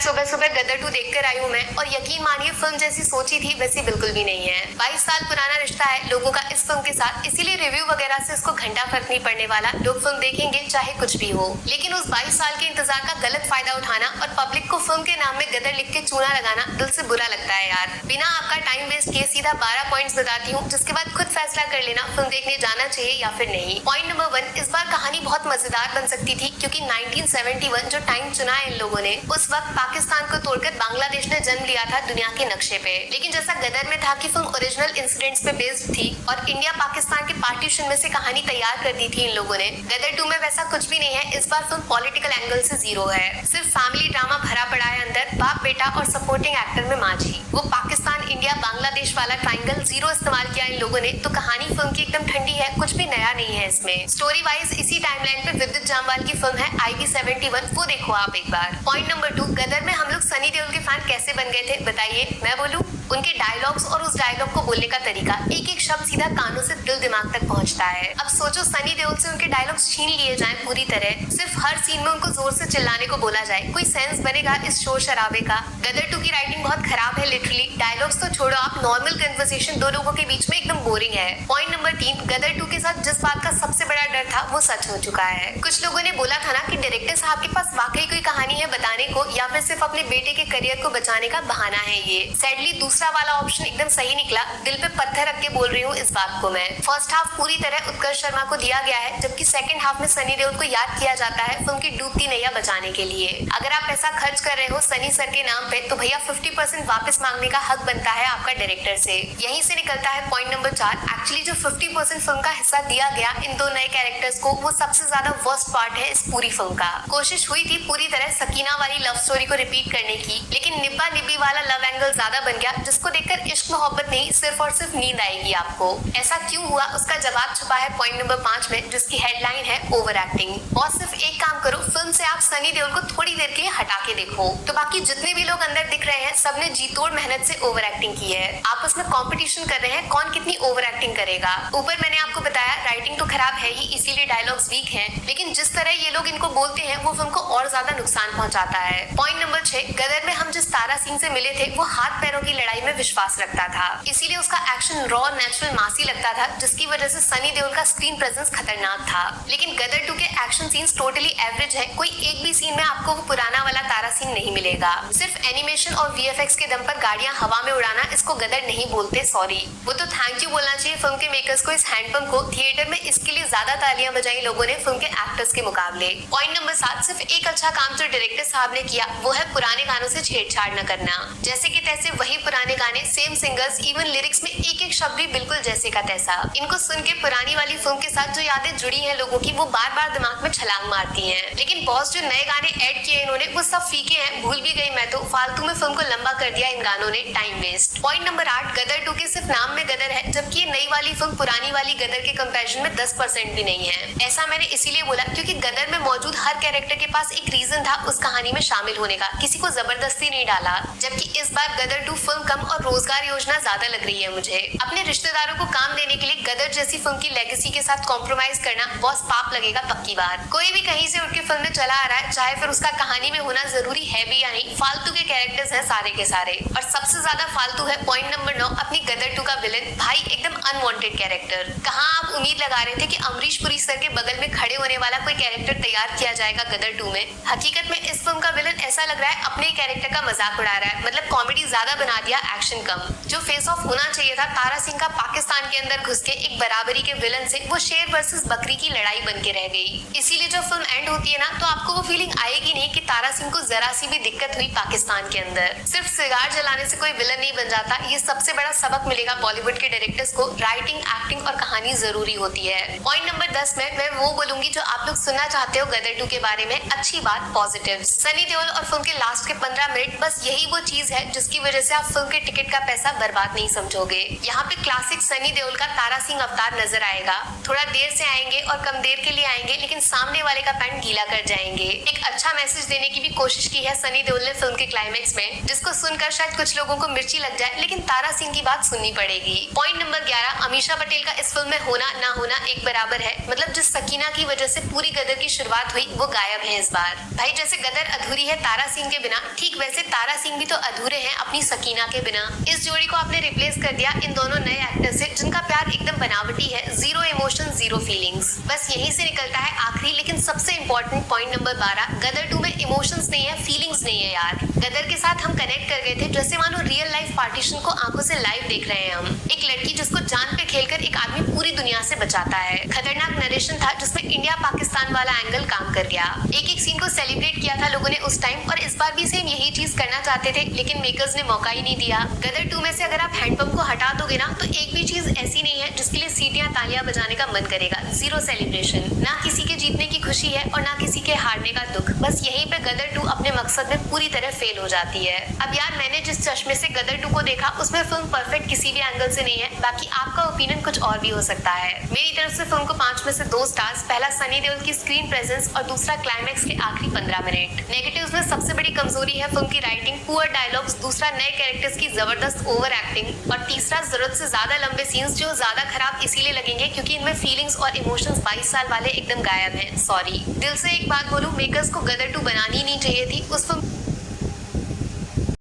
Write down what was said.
सुबह सुबह गदर 2 देखकर आई हूँ मैं, और यकीन मानिए फिल्म जैसी सोची थी वैसी बिल्कुल भी नहीं है। 22 साल पुराना रिश्ता है लोगों का इस फिल्म के साथ, इसीलिए रिव्यू वगैरह से इसको घंटा फर्क नहीं पड़ने वाला। लोग फिल्म देखेंगे चाहे कुछ भी हो, लेकिन उस 22 साल के इंतजार का गलत फायदा उठाना और पब्लिक को फिल्म के नाम में गदर लिख के चूना लगाना दिल से बुरा लगता है यार। बिना आपका टाइम वेस्ट किए सीधा 12 पॉइंट्स बताती हूँ, जिसके बाद खुद फैसला कर लेना फिल्म देखने जाना चाहिए या फिर नहीं। पॉइंट नंबर 1, इस बार कहानी बहुत मजेदार बन सकती थी, क्योंकि 1971 जो टाइम चुना है इन लोगों ने, उस वक्त पाकिस्तान को तोड़कर बांग्लादेश ने जन्म लिया था दुनिया के नक्शे पे। लेकिन जैसा गदर में था कि फिल्म ओरिजिनल इंसिडेंट्स पे बेस्ड थी और इंडिया पाकिस्तान के पार्टीशन में से कहानी तैयार कर दी थी इन लोगों ने, गदर 2 में वैसा कुछ भी नहीं है। इस बार फिल्म पॉलिटिकल एंगल से जीरो है, सिर्फ फैमिली ड्रामा भरा पड़ा है अंदर, बाप बेटा और सपोर्टिंग एक्टर में माझी। वो पाकिस्तान इंडिया बांग्लादेश वाला ट्राइंगल जीरो इस्तेमाल किया इन लोगों ने, तो कहानी फिल्म की एकदम ठंडी है, कुछ भी नया नहीं है इसमें। स्टोरी वाइज इसी टाइमलाइन पे विद्युत जामवाल की फिल्म है IB71, वो देखो आप एक बार। पॉइंट नंबर 2, गदर में हम लोग सनी देओल के फैन कैसे बन गए थे बताइए, मैं बोलूं? उनके डायलॉग्स और उस डायलॉग को बोलने का तरीका, एक एक शब्द सीधा कानों से दिल दिमाग तक पहुंचता है। अब सोचो सनी देओल से उनके डायलॉग्स छीन लिए जाएं पूरी तरह, सिर्फ हर सीन में उनको जोर से चिल्लाने को बोला जाए, कोई सेंस बनेगा इस शोर शराबे का? गदर 2 की राइटिंग बहुत खराब है लिटरली, डायलॉग्स तो छोड़ो आप, नॉर्मल कन्वर्सेशन दो लोगों के बीच में एकदम बोरिंग है। पॉइंट नंबर 3, गदर 2 के साथ जिस बात का सबसे बड़ा डर था वो सच हो चुका है। कुछ लोगों ने बोला था ना कि डायरेक्टर साहब के पास वाकई कोई कहानी है बताने को, या फिर सिर्फ अपने बेटे के करियर को बचाने का बहाना है ये। सैडली दूसरा वाला ऑप्शन एकदम सही निकला, दिल पे पत्थर रख के बोल रही हूँ इस बात को मैं। फर्स्ट हाफ पूरी तरह उत्कर्ष शर्मा को दिया गया है, जबकि सेकंड हाफ में सनी देओल को याद किया जाता है फिल्म की डूबती नैया बचाने के लिए। अगर आप पैसा खर्च कर रहे हो सनी सर के नाम पे, तो भैया 50% वापस मांगने का हक बनता है आपका डायरेक्टर से। यहीं से निकलता है पॉइंट नंबर 4, एक्चुअली जो 50% फिल्म का हिस्सा दिया गया इन 2 नए कैरेक्टर्स को, वो सबसे ज्यादा वर्स्ट पार्ट है इस पूरी फिल्म का। कोशिश हुई थी पूरी तरह सकीना वाली लव स्टोरी को रिपीट करने की, लेकिन निब्बा निब्बी वाला लव एंगल ज्यादा बन गया, जिसको देखकर इश्क मोहब्बत नहीं सिर्फ और सिर्फ नींद आएगी आपको। ऐसा क्यों हुआ उसका जवाब छुपा है पॉइंट नंबर 5 में, जिसकी हेडलाइन है ओवर एक्टिंग। और सिर्फ एक काम करो, फिल्म से आप सनी देओल को थोड़ी देर के लिए हटा के देखो, तो बाकी जितने भी लोग अंदर दिख रहे हैं सबने जी तोड़ मेहनत से ओवर एक्टिंग की है। आपस में कंपटीशन कर रहे हैं कौन कितनी ओवर एक्टिंग करेगा। ऊपर मैंने आपको बताया राइटिंग तो खराब है ही, इसीलिए डायलॉग्स वीक हैं, लेकिन जिस तरह ये लोग इनको बोलते हैं वो फिल्म को और ज्यादा नुकसान पहुंचाता है। पॉइंट नंबर 6, गदर में हम जिस तारा सिंह से मिले थे वो हाथ पैरों की लड़ाई में विश्वास रखता था, इसीलिए उसका एक्शन रॉ नेचुरल मासी लगता था, जिसकी वजह से सनी देओल का स्क्रीन प्रेजेंस खतरनाक था। लेकिन गदर 2 के एक्शन सीन्स टोटली एवरेज है, कोई एक भी सीन में आपको वो पुराना वाला तारा सिंह नहीं मिलेगा। सिर्फ एनिमेशन और VFX के दम पर गाड़ियां हवा में उड़ाना इसको गदर नहीं बोलते, सॉरी। वो तो थैंक यू बोलना चाहिए फिल्म के मेकर्स को इस हैंडपंप को, थिएटर में इसके लिए ज्यादा तालियां बजाई लोगों ने फिल्म के एक्टर्स के मुकाबले। पॉइंट नंबर 7, सिर्फ एक अच्छा काम जो डायरेक्टर साहब ने किया वो है पुराने गानों से छेड़छाड़ न करना। जैसे कि तैसे वही पुराने गाने, सेम सिंगर्स, इवन लिरिक्स में एक एक शब्द भी बिल्कुल जैसे का तैसा। इनको सुन के पुरानी वाली फिल्म के साथ जो यादें जुड़ी हैं लोगों की, वो बार बार दिमाग में छलांग मारती हैं। लेकिन बॉस जो नए गाने ऐड किए इन्होंने वो सब फीके हैं, भूल भी गई मैं तो, फालतू में फिल्म को लंबा कर दिया इन गानों ने, टाइम वेस्ट। पॉइंट नंबर 8, गदर 2 के सिर्फ नाम में गदर है, जबकि ये नई वाली फिल्म पुरानी वाली गदर के कंपैरिजन में 10% भी नहीं है। ऐसा मैंने इसीलिए बोला क्योंकि गदर में मौजूद हर कैरेक्टर के पास एक रीजन था उस कहानी में शामिल होने का, किसी को जबरदस्ती नहीं डाला। जबकि इस बार गदर 2 फिल्म कम और रोजगार योजना ज्यादा लग रही है मुझे। अपने रिश्तेदारों को काम देने के लिए गदर जैसी फिल्म की लेगेसी के साथ कॉम्प्रोमाइज करना बॉस पाप लगेगा पक्की बात। कोई भी कहीं से उठ के फिल्म में चला आ रहा है, चाहे फिर उसका कहानी में होना जरूरी है भी या नहीं, फालतू के कैरेक्टर्स हैं सारे के सारे। और सबसे ज्यादा फालतू है पॉइंट नंबर 9, अपनी गदर 2 का विलन, भाई एकदम अनवांटेड कैरेक्टर। कहाँ आप उम्मीद लगा रहे थे कि अमरीश पुरी सर के बगल में खड़े होने वाला कोई कैरेक्टर तैयार किया जाएगा गदर 2 में? हकीकत में इस फिल्म का विलन ऐसा लग रहा है अपने कैरेक्टर का मजाक उड़ा रहा है, मतलब कॉमेडी ज्यादा बना दिया, एक्शन कम। जो फेस ऑफ होना चाहिए था तारा सिंह का पाकिस्तान के अंदर घुस के एक बराबरी के विलन से, वो शेर वर्सेस बकरी की लड़ाई बन के रह गई। इसीलिए जब फिल्म एंड होती है ना, तो आपको वो फीलिंग आएगी नहीं कि तारा सिंह को जरा सी भी दिक्कत हुई पाकिस्तान के अंदर। सिर्फ सिगार जलाने से कोई विलन नहीं बन जाता, ये सबसे बड़ा सबक मिलेगा बॉलीवुड के डायरेक्टर्स को, राइटिंग, एक्टिंग और कहानी जरूरी होती है। पॉइंट नंबर 10 में मैं वो बोलूंगी जो आप लोग सुनना चाहते हो गदर 2 के बारे में, अच्छी बात, पॉजिटिव। सनी देओल और फिल्म के लास्ट के 15 मिनट, बस यही वो चीज है जिसकी वजह से आप फिल्म के टिकट का पैसा बर्बाद नहीं समझोगे। यहाँ पे क्लासिक सनी देओल का तारा सिंह अवतार नजर आएगा। थोड़ा देर से आएंगे और कम देर के लिए आएंगे, लेकिन सामने वाले का पैंट गीला कर जाएंगे। एक अच्छा मैसेज देने की भी कोशिश की है सनी देओल ने फिल्म के क्लाइमेक्स में, जिसको सुनकर शायद कुछ लोगों को मिर्ची लग जाए, लेकिन तारा सिंह की बात सुननी पड़ेगी। पॉइंट नंबर 11, अमीषा पटेल का इस फिल्म में होना ना होना एक बराबर है। मतलब जिस सकीना की वजह से पूरी गदर की शुरुआत हुई वो गायब है इस बार। भाई जैसे गदर अधूरी है तारा सिंह के बिना, ठीक वैसे तारा सिंह भी तो अधूरे हैं अपनी सकीना के बिना। इस जोड़ी को आपने रिप्लेस कर दिया इन दोनों नए एक्टर से, जिनका प्यार एकदम बनावटी है, जीरो इमोशन जीरो फीलिंग्स। बस यहीं से निकलता है आखिरी लेकिन सबसे इंपॉर्टेंट पॉइंट नंबर 12, गदर 2 में इमोशंस नहीं है, फीलिंग्स नहीं है यार। गदर के साथ हम कनेक्ट कर गए थे जैसे मानो रियल लाइफ पार्टीशन को आंखों से लाइव देख रहे हैं हम। एक लड़की जिसको जान पे खेलकर एक आदमी पूरी दुनिया से बचाता है। खतरनाक नरेशन था जिसमें इंडिया पाकिस्तान वाला एंगल काम कर गया। एक सीन को सेलिब्रेट किया था लोगों ने उस टाइम, और इस बार भी सेम यही चीज करना चाहते थे, लेकिन मेकर्स ने मौका ही नहीं दिया। गदर 2 में से अगर आप हैंडपंप को हटा दोगे ना, तो एक भी चीज ऐसी नहीं है जिसके लिए सीटियां तालियां बजाने का मन करेगा। जीरो सेलिब्रेशन, ना किसी के जीतने की खुशी है और ना किसी के हारने का दुख। बस यहीं पे गदर 2 अपने मकसद में पूरी तरह फेल हो जाती है। अब यार मैंने जिस चश्मे से गदर 2 को देखा उसमें फिल्म परफेक्ट किसी भी एंगल से नहीं है, बाकी आपका ओपिनियन कुछ और भी हो सकता है। मेरी तरफ से फिल्म को 5 में से 2 स्टार्स। पहला सनी देओल की स्क्रीन प्रेजेंस और दूसरा क्लाइमैक्स के आखिरी 15 मिनट। नेगेटिव्स में सबसे बड़ी कमजोरी है फिल्म की राइटिंग, पुअर डायलॉग्स, दूसरा नए कैरेक्टर्स की जबरदस्त ओवर एक्टिंग, और तीसरा जरूरत से ज्यादा लंबे सीन्स जो ज्यादा खराब इसीलिए लगेंगे क्योंकि इनमें फीलिंग्स और इमोशंस 22 साल वाले एकदम गायब हैं। सॉरी, दिल से एक बात बोलूं, मेकर्स को गदर 2 बनानी ही नहीं चाहिए थी। उस फिल्म